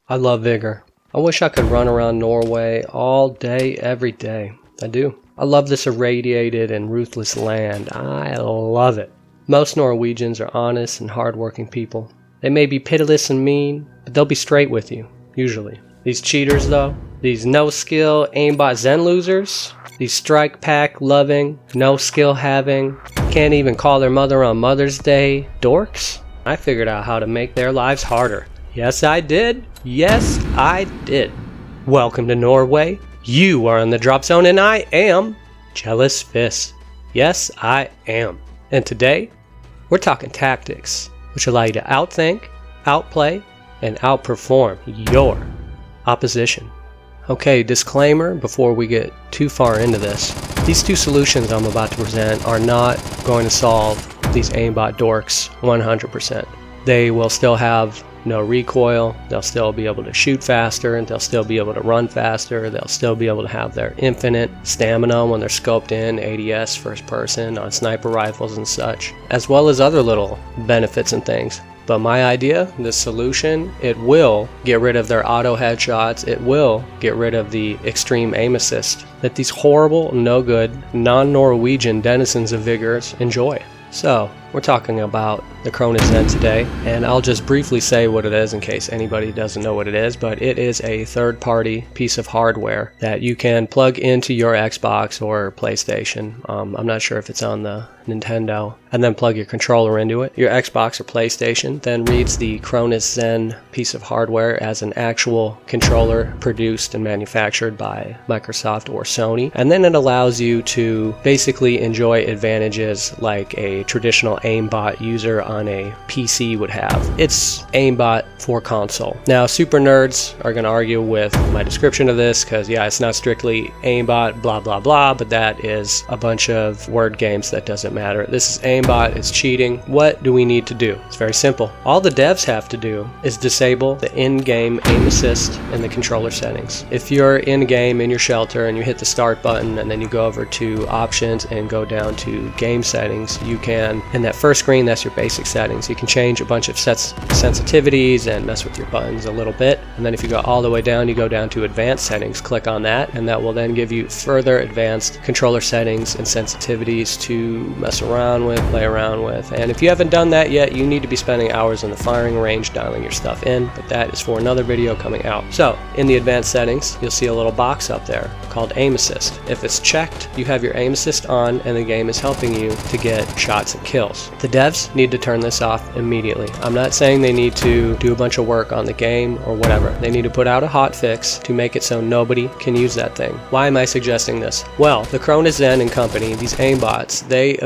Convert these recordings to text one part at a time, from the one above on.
I love Vigor. I wish I could run around Norway all day, every day. I do. I love this irradiated and ruthless land. I love it. Most Norwegians are honest and hardworking people. They may be pitiless and mean, but they'll be straight with you, usually. These cheaters, though, these no-skill AimBot Zen losers, these strike pack loving, no-skill having, can't even call their mother on Mother's Day dorks, I figured out how to make their lives harder. Yes, I did. Yes, I did. Welcome to Norway. You are in the drop zone, and I am JealousFist. Yes, I am. And today, we're talking tactics, which allow you to outthink, outplay, and outperform your opposition. Okay, disclaimer before we get too far into this. These two solutions I'm about to present are not going to solve these aimbot dorks 100%. They will still have no recoil, they'll still be able to shoot faster, and they'll still be able to run faster, they'll still be able to have their infinite stamina when they're scoped in, ADS, first person, on sniper rifles and such, as well as other little benefits and things. But my idea, this solution, it will get rid of their auto headshots, it will get rid of the extreme aim assist that these horrible, no good, non-Norwegian denizens of Vigors enjoy. So, we're talking about the Kronos Zen today, and I'll just briefly say what it is in case anybody doesn't know what it is, but it is a third-party piece of hardware that you can plug into your Xbox or PlayStation. I'm not sure if it's on the Nintendo, and then plug your controller into it. Your Xbox or PlayStation then reads the Kronos Zen piece of hardware as an actual controller produced and manufactured by Microsoft or Sony, and then it allows you to basically enjoy advantages like a traditional AimBot user on a PC would have. It's AimBot for console. Now, super nerds are going to argue with my description of this because, yeah, it's not strictly AimBot, blah, blah, blah, but that is a bunch of word games that doesn't matter. This is AimBot, it's cheating. What do we need to do? It's very simple. All the devs have to do is disable the in-game aim assist in the controller settings. If you're in-game in your shelter and you hit the start button and then you go over to options and go down to game settings, you can, in that first screen, that's your basic settings. You can change a bunch of sensitivities and mess with your buttons a little bit. And then if you go all the way down, you go down to advanced settings, click on that, and that will then give you further advanced controller settings and sensitivities to mess around with, play around with. And if you haven't done that yet, you need to be spending hours in the firing range dialing your stuff in, but that is for another video coming out. So, in the advanced settings, you'll see a little box up there called aim assist. If it's checked, you have your aim assist on and the game is helping you to get shots and kills. The devs need to turn this off immediately. I'm not saying they need to do a bunch of work on the game or whatever. They need to put out a hot fix to make it so nobody can use that thing. Why am I suggesting this? Well, the Kronos Zen and company, these aimbots, they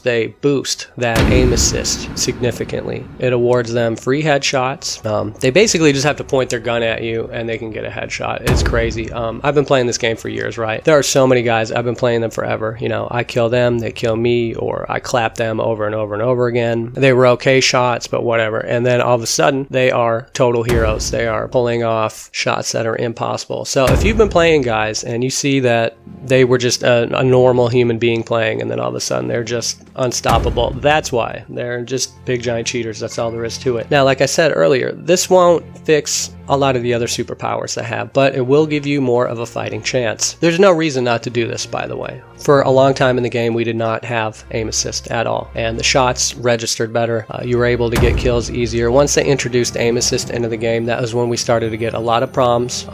they boost that aim assist significantly. It awards them free headshots. They basically just have to point their gun at you and they can get a headshot. It's crazy. I've been playing this game for years, right? There are so many guys, I've been playing them forever. You know, I kill them, they kill me, or I clap them over and over and over again. They were okay shots, but whatever. And then all of a sudden, they are total heroes. They are pulling off shots that are impossible. So if you've been playing guys and you see that they were just a normal human being playing and then all of a sudden they're just unstoppable, that's why. They're just big giant cheaters. That's all there is to it. Now, like I said earlier, this won't fix a lot of the other superpowers I have, but it will give you more of a fighting chance. There's no reason not to do this, by the way. For a long time in the game, we did not have aim assist at all, and the shots registered better. You were able to get kills easier. Once they introduced aim assist into the game, that was when we started to get a lot of problems.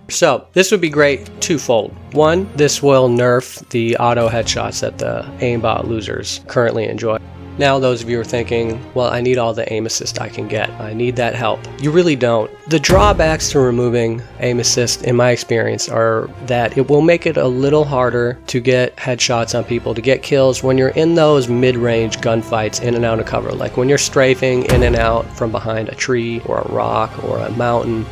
So this would be great twofold. One, this will nerf the auto headshots that the aimbot losers currently enjoy. Now those of you are thinking, well, I need all the aim assist I can get. I need that help. You really don't. The drawbacks to removing aim assist, in my experience, are that it will make it a little harder to get headshots on people, to get kills when you're in those mid-range gunfights in and out of cover. Like when you're strafing in and out from behind a tree or a rock or a mountain,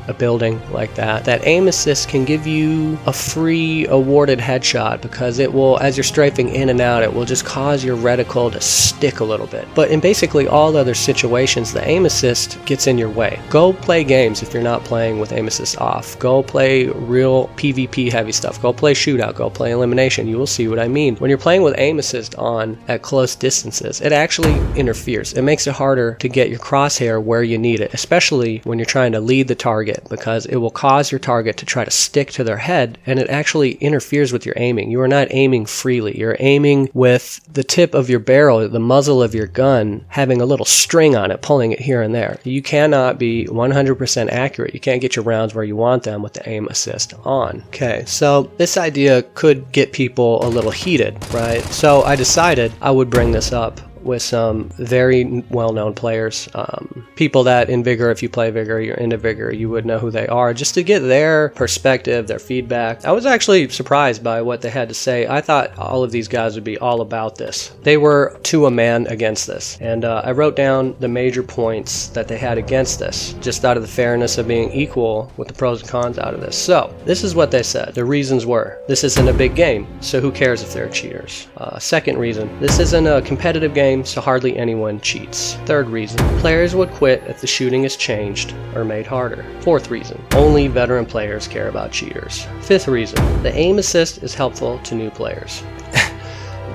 a building like that. That aim assist can give you a free awarded headshot because it will, as you're strafing in and out, it will just cause your reticle to stick a little bit. But in basically all other situations, the aim assist gets in your way. Go play games if you're not playing with aim assist off. Go play real PvP heavy stuff. Go play shootout. Go play elimination. You will see what I mean. When you're playing with aim assist on at close distances, it actually interferes. It makes it harder to get your crosshair where you need it, especially when you're trying to lead evade the target because it will cause your target to try to stick to their head, and it actually interferes with your aiming. You are not aiming freely. You're aiming with the tip of your barrel, the muzzle of your gun, having a little string on it, pulling it here and there. You cannot be 100% accurate. You can't get your rounds where you want them with the aim assist on. Okay, so this idea could get people a little heated, right? So I decided I would bring this up with some very well-known players, people that in Vigor, if you play Vigor, you're into Vigor, you would know who they are, just to get their perspective, their feedback. I was actually surprised by what they had to say. I thought all of these guys would be all about this. They were to a man against this, and I wrote down the major points that they had against this, just out of the fairness of being equal with the pros and cons out of this. So, this is what they said. The reasons were, this isn't a big game, so who cares if they're cheaters? Second reason, this isn't a competitive game, so hardly anyone cheats. Third reason, players would quit if the shooting is changed or made harder. Fourth reason, only veteran players care about cheaters. Fifth reason, the aim assist is helpful to new players.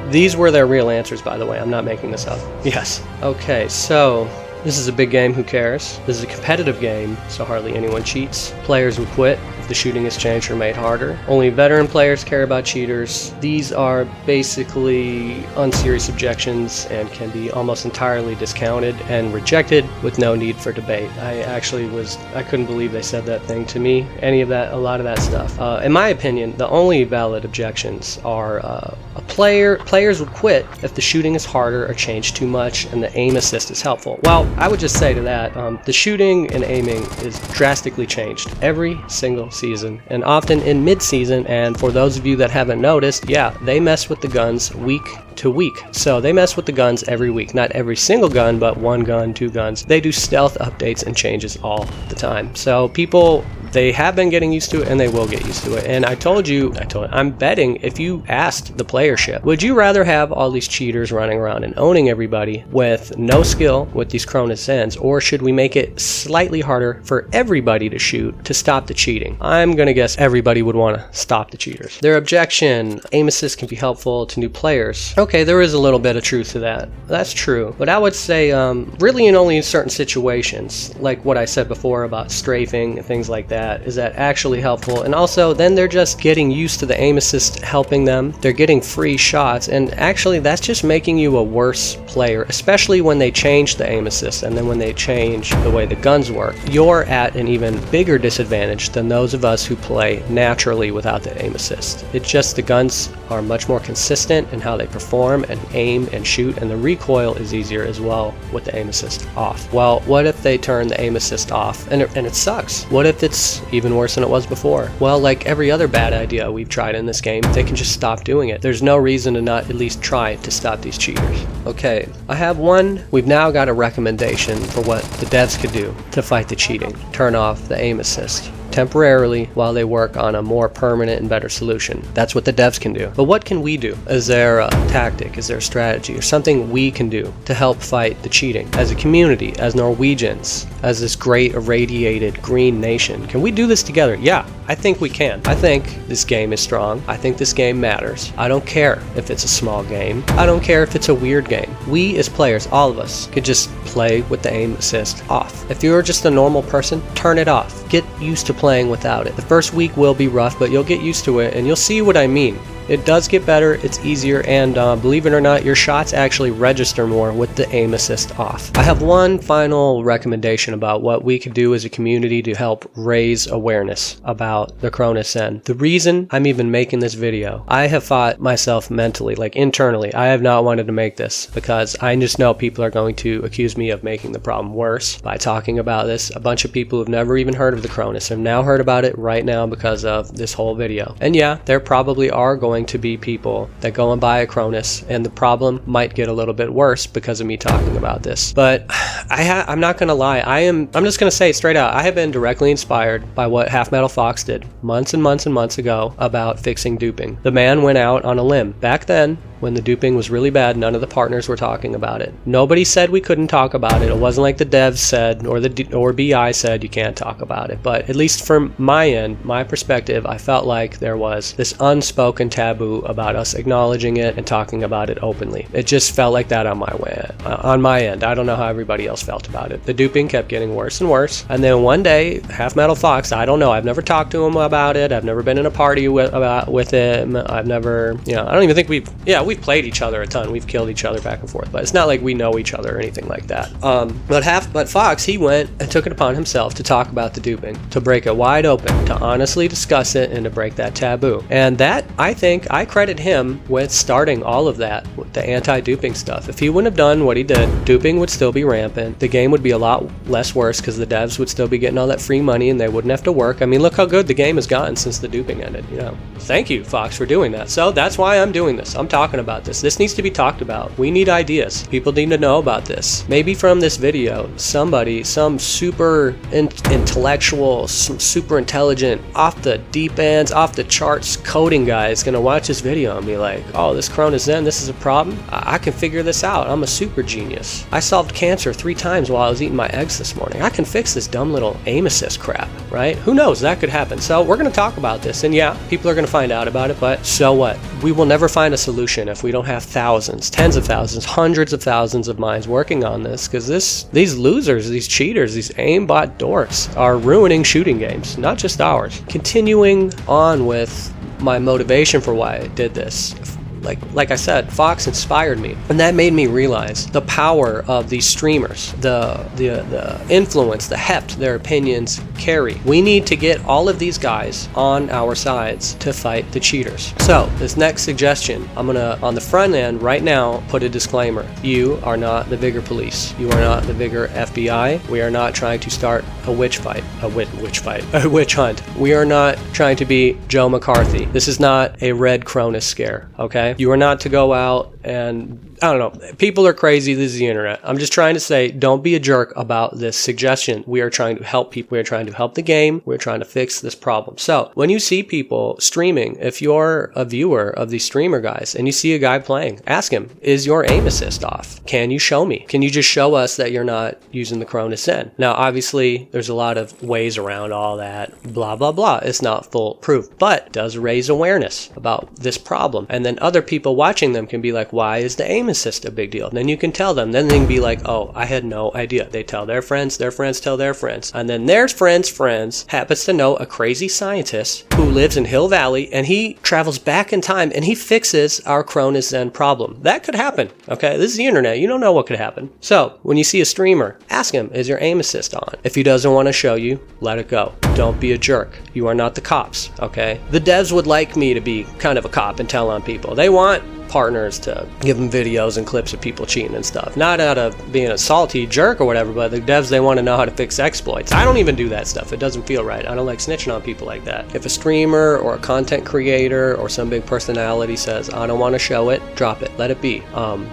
These were their real answers, by the way. I'm not making this up. Yes. Okay, so this is a big game, who cares? This is a competitive game, so hardly anyone cheats. Players would quit if the shooting is changed or made harder. Only veteran players care about cheaters. These are basically unserious objections and can be almost entirely discounted and rejected with no need for debate. I couldn't believe they said that thing to me. A lot of that stuff. In my opinion, the only valid objections are players would quit if the shooting is harder or changed too much and the aim assist is helpful. Well, I would just say to that, the shooting and aiming is drastically changed every single season, and often in mid-season, and for those of you that haven't noticed, yeah, they mess with the guns week to week. So they mess with the guns every week. Not every single gun, but one gun, two guns. They do stealth updates and changes all the time. So people, they have been getting used to it, and they will get used to it. And I'm betting if you asked the playership, would you rather have all these cheaters running around and owning everybody with no skill with these Kronos Zens, or should we make it slightly harder for everybody to shoot to stop the cheating? I'm gonna guess everybody would want to stop the cheaters. Their objection, aim assist can be helpful to new players. Okay, there is a little bit of truth to that. That's true. But I would say really in only certain situations, like what I said before about strafing and things like that, is that actually helpful. And also then they're just getting used to the aim assist helping them. They're getting free shots, and actually that's just making you a worse player, especially when they change the aim assist and then when they change the way the guns work. You're at an even bigger disadvantage than those of us who play naturally without the aim assist. It's just the guns are much more consistent in how they perform and aim and shoot, and the recoil is easier as well with the aim assist off. Well, what if they turn the aim assist off and it sucks? What if it's even worse than it was before? Well, like every other bad idea we've tried in this game, they can just stop doing it. There's no reason to not at least try to stop these cheaters. Okay, we've now got a recommendation for what the devs could do to fight the cheating. Turn off the aim assist temporarily while they work on a more permanent and better solution. That's what the devs can do. But what can we do? Is there a tactic? Is there a strategy or something we can do to help fight the cheating? As a community, as Norwegians, as this great irradiated green nation, can we do this together? Yeah, I think we can. I think this game is strong. I think this game matters. I don't care if it's a small game. I don't care if it's a weird game. We as players, all of us, could just play with the aim assist off. If you're just a normal person, turn it off. Get used to playing without it. The first week will be rough, but you'll get used to it and you'll see what I mean. It does get better, it's easier, and believe it or not, your shots actually register more with the aim assist off. I have one final recommendation about what we could do as a community to help raise awareness about the Kronos Zen. The reason I'm even making this video, I have fought myself mentally, like internally. I have not wanted to make this because I just know people are going to accuse me of making the problem worse by talking about this. A bunch of people who've never even heard of the Cronus have now heard about it right now because of this whole video. And yeah, there probably are going to be people that go and buy a Cronus, and the problem might get a little bit worse because of me talking about this. But I'm not gonna lie, I'm just gonna say it straight out. I have been directly inspired by what Half Metal Fox did months and months and months ago about fixing duping. The man went out on a limb. Back then, when the duping was really bad, none of the partners were talking about it. Nobody said we couldn't talk about it. It wasn't like the devs said or BI said you can't talk about it. But at least from my end, my perspective, I felt like there was this unspoken taboo about us acknowledging it and talking about it openly. It just felt like that on my end. I don't know how everybody else felt about it. The duping kept getting worse and worse. And then one day, Half Metal Fox, I don't know. I've never talked to him about it. I've never been in a party with him. I've never, I don't even think we've played each other a ton. We've killed each other back and forth, but it's not like we know each other or anything like that. But Fox, he went and took it upon himself to talk about the duping, to break it wide open, to honestly discuss it, and to break that taboo. And that, I think, I credit him with starting all of that, with the anti-duping stuff. If he wouldn't have done what he did, duping would still be rampant. The game would be a lot less worse because the devs would still be getting all that free money and they wouldn't have to work. I mean, look how good the game has gotten since the duping ended. Thank you, Fox, for doing that. So that's why I'm doing this. I'm talking about this. This needs to be talked about. We need ideas. People need to know about this. Maybe from this video, somebody, some super intellectual, some super intelligent, off the deep ends, off the charts coding guy is going to watch this video and be like, oh, this Kronos Zen, this is a problem? I can figure this out. I'm a super genius. I solved cancer 3 times while I was eating my eggs this morning. I can fix this dumb little aim assist crap, right? Who knows? That could happen. So we're going to talk about this. And yeah, people are going to find out about it, but so what? We will never find a solution if we don't have thousands, tens of thousands, hundreds of thousands of minds working on this, because these losers, these cheaters, these AimBot dorks are ruining shooting games, not just ours. Continuing on with my motivation for why I did this. Like I said, Fox inspired me, and that made me realize the power of these streamers, the influence, the heft their opinions carry. We need to get all of these guys on our sides to fight the cheaters. So this next suggestion, I'm gonna, on the front end right now, put a disclaimer. You are not the Vigor police. You are not the Vigor FBI. We are not trying to start a witch hunt. We are not trying to be Joe McCarthy. This is not a red Cronus scare, okay? You are not to go out and, I don't know, people are crazy. This is the internet. I'm just trying to say, don't be a jerk about this suggestion. We are trying to help people. We are trying to help the game. We're trying to fix this problem. So when you see people streaming, if you're a viewer of these streamer guys and you see a guy playing, ask him, is your aim assist off? Can you show me? Can you just show us that you're not using the Kronos Zen? Now, obviously, there's a lot of ways around all that, blah, blah, blah. It's not foolproof, but it does raise awareness about this problem. And then other people watching them can be like, why is the aim assist a big deal? And then you can tell them. Then they can be like, oh, I had no idea. They tell their friends tell their friends. And then their friends happens to know a crazy scientist who lives in Hill Valley, and he travels back in time and he fixes our Kronos Zen problem. That could happen, okay? This is the internet. You don't know what could happen. So when you see a streamer, ask him, is your aim assist on? If he doesn't want to show you, let it go. Don't be a jerk. You are not the cops, okay? The devs would like me to be kind of a cop and tell on people. They want partners to give them videos and clips of people cheating and stuff. Not out of being a salty jerk or whatever, but the devs, they want to know how to fix exploits. I don't even do that stuff. It doesn't feel right. I don't like snitching on people like that. If a streamer or a content creator or some big personality says, I don't want to show it, drop it. Let it be.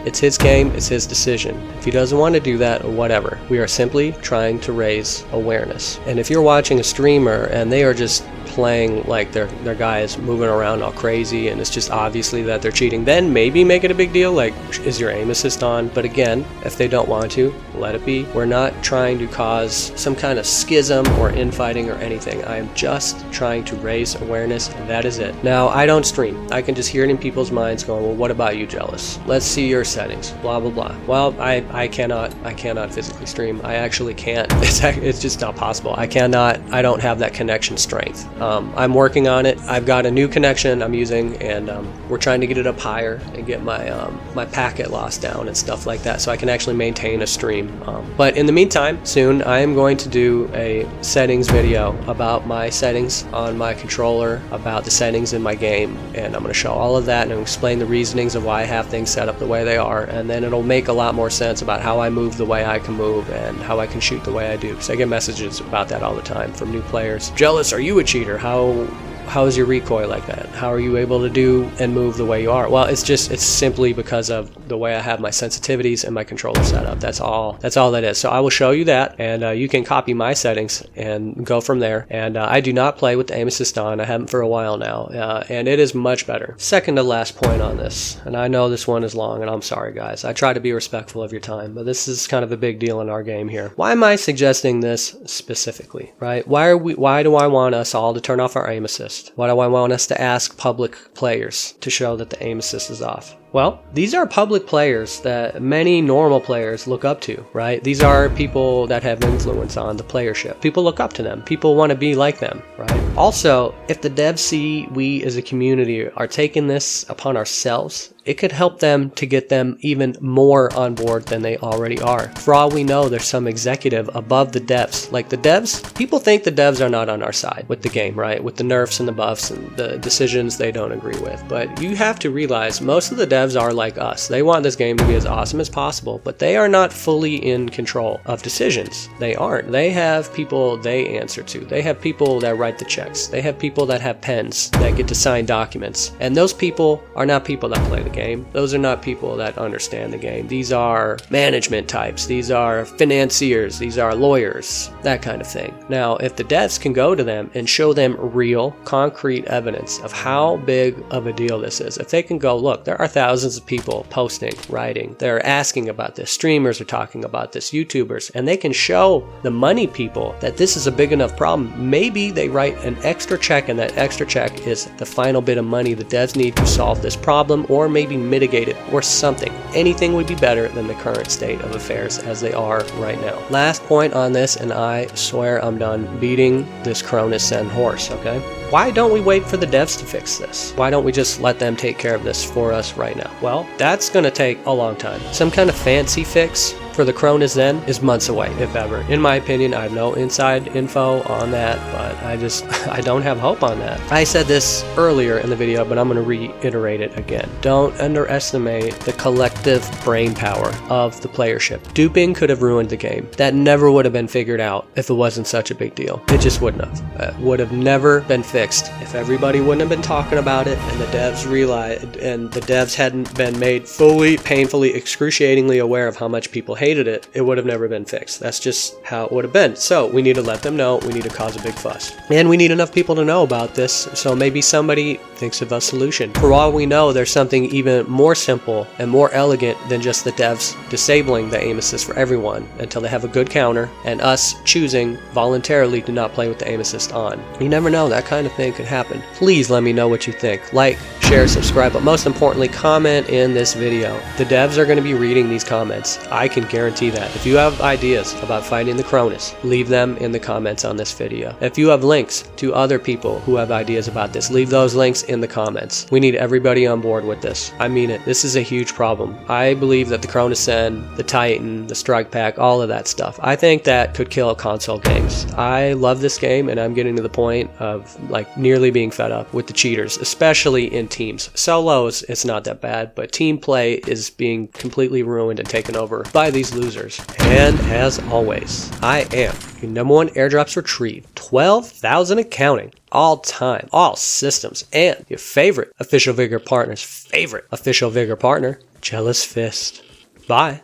It's his game. It's his decision. If he doesn't want to do that, whatever. We are simply trying to raise awareness. And if you're watching a streamer and they are just playing like their guy is moving around all crazy and it's just obviously that they're cheating, then maybe make it a big deal, like, is your aim assist on? But again, if they don't want to, let it be. We're not trying to cause some kind of schism or infighting or anything. I am just trying to raise awareness, and that is it. Now, I don't stream. I can just hear it in people's minds going, well, what about you, Jealous? Let's see your settings, blah, blah, blah. Well, I cannot physically stream. I actually can't. It's just not possible. I don't have that connection strength. I'm working on it. I've got a new connection I'm using, and we're trying to get it up higher and get my packet loss down and stuff like that, so I can actually maintain a stream. But in the meantime, soon I am going to do a settings video about my settings on my controller, about the settings in my game, and I'm going to show all of that and explain the reasonings of why I have things set up the way they are, and then it'll make a lot more sense about how I move the way I can move and how I can shoot the way I do. So I get messages about that all the time from new players. Jealous, are you a cheater? How how is your recoil like that? How are you able to do and move the way you are? Well, it's simply because of the way I have my sensitivities and my controller set up. That's all that is. So I will show you that, and you can copy my settings and go from there. And I do not play with the aim assist on. I haven't for a while now, and it is much better. Second to last point on this, and I know this one is long, and I'm sorry guys. I try to be respectful of your time, but this is kind of a big deal in our game here. Why am I suggesting this specifically, right? Why do I want us all to turn off our aim assist? Why do I want us to ask public players to show that the aim assist is off? Well, these are public players that many normal players look up to, right? These are people that have influence on the playership. People look up to them. People want to be like them, right? Also, if the devs see we as a community are taking this upon ourselves, it could help them to get them even more on board than they already are. For all we know, there's some executive above the devs. Like the devs, people think the devs are not on our side with the game, right? With the nerfs and the buffs and the decisions they don't agree with. But you have to realize most of the devs are like us. They want this game to be as awesome as possible, but they are not fully in control of decisions. They aren't. They have people they answer to. They have people that write the checks. They have people that have pens that get to sign documents. And those people are not people that play the game. Those are not people that understand the game. These are management types. These are financiers. These are lawyers, that kind of thing. Now, if the devs can go to them and show them real, concrete evidence of how big of a deal this is, if they can go, look, there are thousands of people posting, writing, they're asking about this, streamers are talking about this, YouTubers, and they can show the money people that this is a big enough problem, maybe they write an extra check, and that extra check is the final bit of money the devs need to solve this problem, or maybe mitigate it, or something. Anything would be better than the current state of affairs as they are right now. Last point on this, and I swear I'm done beating this Kronos Zen horse, okay? Why don't we wait for the devs to fix this? Why don't we just let them take care of this for us right now? Well, that's going to take a long time. Some kind of fancy fix for the Kronos Zen is months away, if ever. In my opinion, I have no inside info on that, but I don't have hope on that. I said this earlier in the video, but I'm going to reiterate it again. Don't underestimate the collective brain power of the playership. Duping could have ruined the game. That never would have been figured out if it wasn't such a big deal. It just wouldn't have. It would have never been fixed if everybody wouldn't have been talking about it, and the devs realized, and the devs hadn't been made fully, painfully, excruciatingly aware of how much people hated it. It would have never been fixed. That's just how it would have been. So we need to let them know. We need to cause a big fuss, and we need enough people to know about this, so maybe somebody thinks of a solution. For all we know, there's something even more simple and more elegant than just the devs disabling the aim assist for everyone until they have a good counter, and us choosing voluntarily to not play with the aim assist on. You never know, that kind of thing could happen. Please let me know what you think. Like, share, subscribe, but most importantly, comment in this video. The devs are going to be reading these comments. I can guarantee that. If you have ideas about fighting the Cronus, leave them in the comments on this video. If you have links to other people who have ideas about this, leave those links in the comments. We need everybody on board with this. I mean it. This is a huge problem. I believe that the Kronos Zen, the Titan, the Strike Pack, all of that stuff, I think that could kill console games. I love this game, and I'm getting to the point of like nearly being fed up with the cheaters, especially in teams. Solos, it's not that bad, but team play is being completely ruined and taken over by these losers. And as always, I am your #1 airdrops retrieve, 12,000 and counting, all time, all systems, and your favorite official Vigor partner's favorite official Vigor partner, JealousFist. Bye.